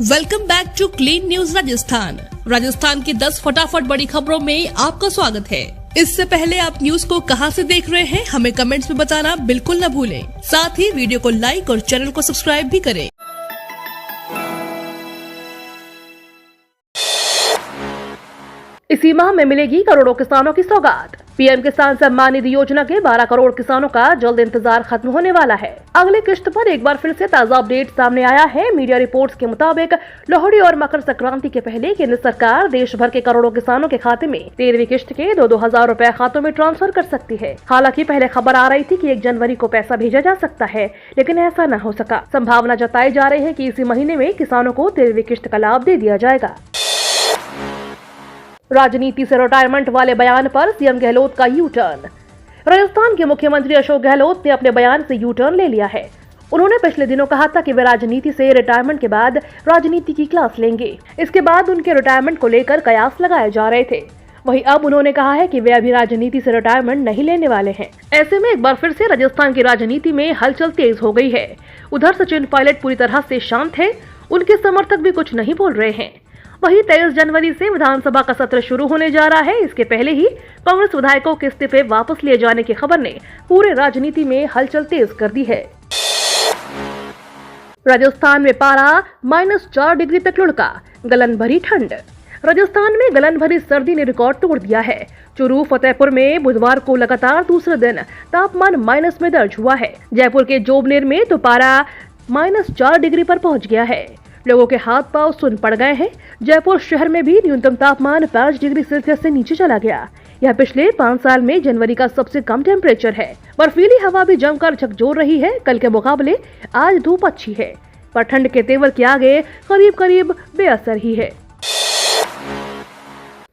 Welcome back to clean news Rajasthan की 10 फटाफट बड़ी खबरों में आपका स्वागत है। इससे पहले आप न्यूज को कहां से देख रहे हैं हमें कमेंट्स में बताना बिल्कुल न भूलें। साथ ही वीडियो को लाइक और चैनल को सब्सक्राइब भी करें। इसी माह में मिलेगी करोड़ों किसानों की सौगात। पीएम किसान सम्मान निधि योजना के 12 करोड़ किसानों का जल्द इंतजार खत्म होने वाला है। अगले किश्त पर एक बार फिर से ताजा अपडेट सामने आया है। मीडिया रिपोर्ट्स के मुताबिक लोहड़ी और मकर संक्रांति के पहले केंद्र सरकार देश भर के करोड़ों किसानों के खाते में 13वीं किश्त के 2-2 हजार रुपए खातों में ट्रांसफर कर सकती है। हालांकि पहले खबर आ रही थी कि 1 जनवरी को पैसा भेजा जा सकता है, लेकिन ऐसा न हो सका। संभावना जताई जा रही है कि इसी महीने में किसानों को 13वीं किश्त का लाभ दे दिया जाएगा। राजनीति से रिटायरमेंट वाले बयान पर सीएम गहलोत का यू टर्न। राजस्थान के मुख्यमंत्री अशोक गहलोत ने अपने बयान से यू टर्न ले लिया है। उन्होंने पिछले दिनों कहा था कि वे राजनीति से रिटायरमेंट के बाद राजनीति की क्लास लेंगे। इसके बाद उनके रिटायरमेंट को लेकर कयास लगाए जा रहे थे। वहीं अब उन्होंने कहा है कि वे अभी राजनीति से रिटायरमेंट नहीं लेने वाले हैं। ऐसे में एक बार फिर से राजस्थान की राजनीति में हलचल तेज हो गई है। उधर सचिन पायलट पूरी तरह से शांत है, उनके समर्थक भी कुछ नहीं बोल रहे हैं। वहीं 23 जनवरी से विधानसभा का सत्र शुरू होने जा रहा है। इसके पहले ही कांग्रेस विधायकों के इस्तीफे वापस लिए जाने की खबर ने पूरे राजनीति में हलचल तेज कर दी है। राजस्थान में पारा -4 डिग्री तक लुढ़का, गलन भरी ठंड। राजस्थान में गलन भरी सर्दी ने रिकॉर्ड तोड़ दिया है। चूरू फतेहपुर में बुधवार को लगातार दूसरे दिन तापमान माइनस में दर्ज हुआ है। जयपुर के जोबनेर में तो पारा -4 डिग्री पर पहुंच गया है। लोगों के हाथ पांव सुन पड़ गए हैं। जयपुर शहर में भी न्यूनतम तापमान 5 डिग्री सेल्सियस से नीचे चला गया। यह पिछले 5 साल में जनवरी का सबसे कम टेम्परेचर है। बर्फीली हवा भी जमकर झकझोर रही है। कल के मुकाबले आज धूप अच्छी है, पर ठंड के तेवर के आगे करीब बेअसर ही है।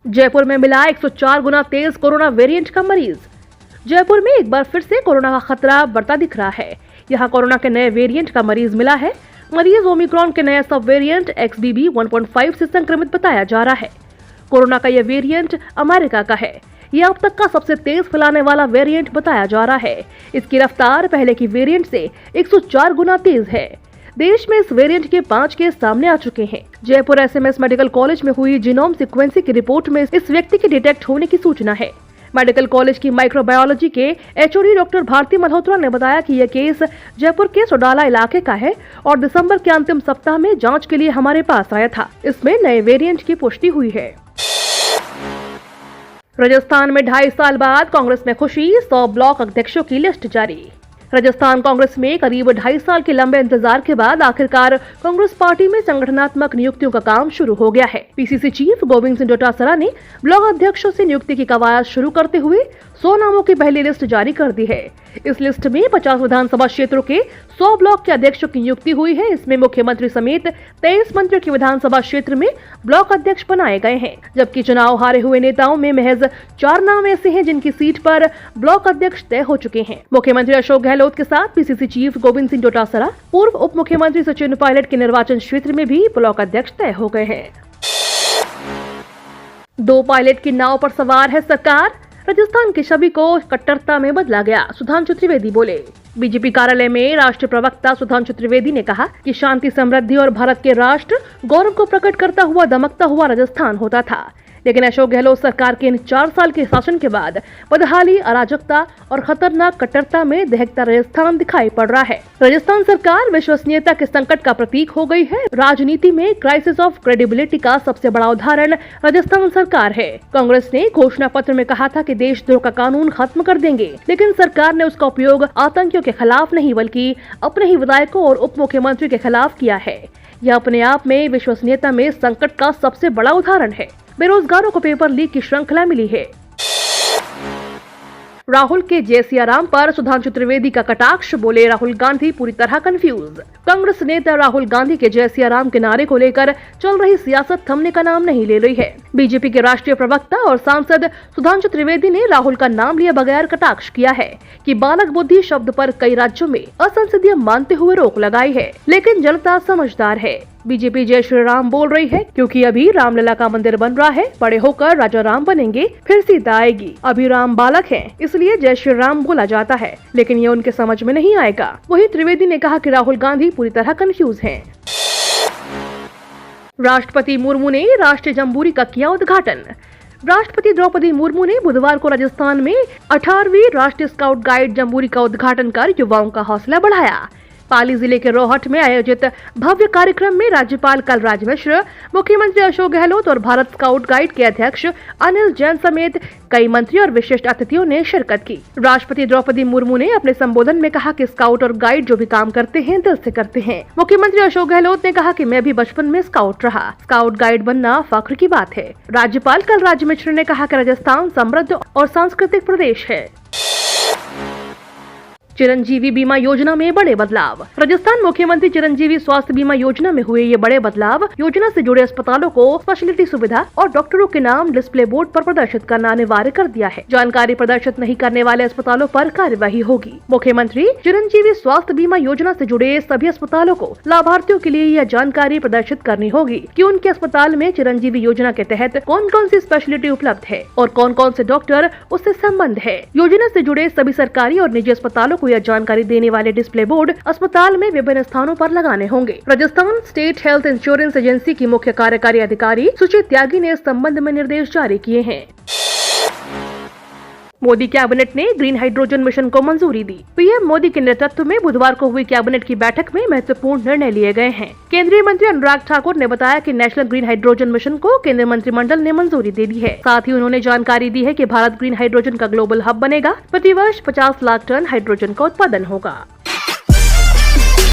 जयपुर में मिला 104 गुना तेज कोरोना वेरिएंट का मरीज। जयपुर में एक बार फिर से कोरोना का खतरा बढ़ता दिख रहा है। यहाँ कोरोना के नए वेरिएंट का मरीज मिला है। मरीज ओमिक्रॉन के नए सब वेरिएंट XBB 1.5 से संक्रमित बताया जा रहा है। कोरोना का यह वेरिएंट अमेरिका का है। यह अब तक का सबसे तेज फैलाने वाला वेरिएंट बताया जा रहा है। इसकी रफ्तार पहले की वेरिएंट से 104 गुना तेज है। देश में इस वेरिएंट के 5 केस सामने आ चुके हैं। जयपुर SMS मेडिकल कॉलेज में हुई जीनोम सीक्वेंसिंग की रिपोर्ट में इस व्यक्ति के डिटेक्ट होने की सूचना है। मेडिकल कॉलेज की माइक्रोबायोलॉजी के HOD डॉक्टर भारती मल्होत्रा ने बताया कि यह केस जयपुर के सोडाला इलाके का है और दिसंबर के अंतिम सप्ताह में जांच के लिए हमारे पास आया था। इसमें नए वेरिएंट की पुष्टि हुई है। राजस्थान में 2.5 साल बाद कांग्रेस में खुशी, 100 ब्लॉक अध्यक्षों की लिस्ट जारी। राजस्थान कांग्रेस में करीब 2.5 साल के लंबे इंतजार के बाद आखिरकार कांग्रेस पार्टी में संगठनात्मक नियुक्तियों का काम शुरू हो गया है। PCC चीफ गोविंद सिंह डोटासरा ने ब्लॉक अध्यक्षों से नियुक्ति की कवायद शुरू करते हुए 100 नामों की पहली लिस्ट जारी कर दी है। इस लिस्ट में 50 विधानसभा क्षेत्रों के 100 ब्लॉक के अध्यक्षों की नियुक्ति हुई है। इसमें मुख्यमंत्री समेत 23 मंत्रियों के विधानसभा क्षेत्र में ब्लॉक अध्यक्ष बनाए गए हैं, जबकि चुनाव हारे हुए नेताओं में महज 4 नाम ऐसे हैं जिनकी सीट पर ब्लॉक अध्यक्ष तय हो चुके हैं। मुख्यमंत्री अशोक गहलोत के साथ PCC चीफ गोविंद सिंह डोटासरा, पूर्व उप मुख्यमंत्री सचिन पायलट के निर्वाचन क्षेत्र में भी ब्लॉक अध्यक्ष तय हो गए हैं। 2 पायलट की नाव पर सवार है सरकार। राजस्थान के छवि को कट्टरता में बदला गया, सुधांशु त्रिवेदी बोले। बीजेपी कार्यालय में राष्ट्रीय प्रवक्ता सुधांशु त्रिवेदी ने कहा कि शांति, समृद्धि और भारत के राष्ट्र गौरव को प्रकट करता हुआ दमकता हुआ राजस्थान होता था, लेकिन अशोक गहलोत सरकार के इन 4 साल के शासन के बाद बदहाली, अराजकता और खतरनाक कट्टरता में दहकता राजस्थान दिखाई पड़ रहा है। राजस्थान सरकार विश्वसनीयता के संकट का प्रतीक हो गई है। राजनीति में क्राइसिस ऑफ क्रेडिबिलिटी का सबसे बड़ा उदाहरण राजस्थान सरकार है। कांग्रेस ने घोषणा पत्र में कहा था कि देशद्रोह का कानून खत्म कर देंगे, लेकिन सरकार ने उसका उपयोग आतंकियों के खिलाफ नहीं बल्कि अपने ही विधायकों और उप मुख्यमंत्री के खिलाफ किया है। यह अपने आप में विश्वसनीयता में संकट का सबसे बड़ा उदाहरण है। बेरोजगारों को पेपर लीक की श्रृंखला मिली है। राहुल के जय सिया राम पर सुधांशु त्रिवेदी का कटाक्ष, बोले राहुल गांधी पूरी तरह कंफ्यूज। कांग्रेस नेता राहुल गांधी के जय सिया राम के नारे को लेकर चल रही सियासत थमने का नाम नहीं ले रही है। बीजेपी के राष्ट्रीय प्रवक्ता और सांसद सुधांशु त्रिवेदी ने राहुल का नाम लिए बगैर कटाक्ष किया है कि बालक बुद्धि शब्द पर कई राज्यों में असंसदीय मानते हुए रोक लगाई है, लेकिन जनता समझदार है। बीजेपी जय श्री राम बोल रही है क्योंकि अभी रामलला का मंदिर बन रहा है, बड़े होकर राजा राम बनेंगे, फिर सीता आएगी। अभी राम बालक हैं, इसलिए जय श्री राम बोला जाता है, लेकिन ये उनके समझ में नहीं आएगा। वहीं त्रिवेदी ने कहा कि राहुल गांधी पूरी तरह कंफ्यूज हैं। राष्ट्रपति मुर्मू ने राष्ट्रीय जम्बूरी का किया उद्घाटन। राष्ट्रपति द्रौपदी मुर्मू ने बुधवार को राजस्थान में 18वीं राष्ट्रीय स्काउट गाइड जम्बूरी का उद्घाटन कर युवाओं का हौसला बढ़ाया। पाली जिले के रोहट में आयोजित भव्य कार्यक्रम में राज्यपाल कलराज मिश्र, मुख्यमंत्री अशोक गहलोत और भारत स्काउट गाइड के अध्यक्ष अनिल जैन समेत कई मंत्री और विशिष्ट अतिथियों ने शिरकत की। राष्ट्रपति द्रौपदी मुर्मू ने अपने संबोधन में कहा कि स्काउट और गाइड जो भी काम करते हैं दिल से करते हैं। मुख्यमंत्री अशोक गहलोत ने कहा कि मैं भी बचपन में स्काउट रहा, स्काउट गाइड बनना फख्र की बात है। राज्यपाल कलराज मिश्र ने कहा कि राजस्थान समृद्ध और सांस्कृतिक प्रदेश है। चिरंजीवी बीमा योजना में बड़े बदलाव। राजस्थान मुख्यमंत्री चिरंजीवी स्वास्थ्य बीमा योजना में हुए ये बड़े बदलाव योजना से जुड़े अस्पतालों को स्पेशलिटी सुविधा और डॉक्टरों के नाम डिस्प्ले बोर्ड पर प्रदर्शित करना अनिवार्य कर दिया है। जानकारी प्रदर्शित नहीं करने वाले अस्पतालों पर कार्यवाही होगी। मुख्यमंत्री चिरंजीवी स्वास्थ्य बीमा योजना से जुड़े सभी अस्पतालों को लाभार्थियों के लिए यह जानकारी प्रदर्शित करनी होगी कि उनके अस्पताल में चिरंजीवी योजना के तहत कौन कौन सी स्पेशलिटी उपलब्ध है और कौन कौन से डॉक्टर उससे संबंध है। योजना से जुड़े सभी सरकारी और निजी अस्पतालों यह जानकारी देने वाले डिस्प्ले बोर्ड अस्पताल में विभिन्न स्थानों पर लगाने होंगे। Rajasthan state health insurance agency की मुख्य कार्यकारी अधिकारी सुचित त्यागी ने इस संबंध में निर्देश जारी किए हैं। मोदी कैबिनेट ने ग्रीन हाइड्रोजन मिशन को मंजूरी दी। पीएम मोदी के नेतृत्व में बुधवार को हुई कैबिनेट की बैठक में महत्वपूर्ण निर्णय लिए गए हैं। केंद्रीय मंत्री अनुराग ठाकुर ने बताया कि नेशनल ग्रीन हाइड्रोजन मिशन को केंद्रीय मंत्रिमंडल ने मंजूरी दे दी है। साथ ही उन्होंने जानकारी दी है कि भारत ग्रीन हाइड्रोजन का ग्लोबल हब बनेगा। प्रतिवर्ष 50 लाख टन हाइड्रोजन का उत्पादन होगा।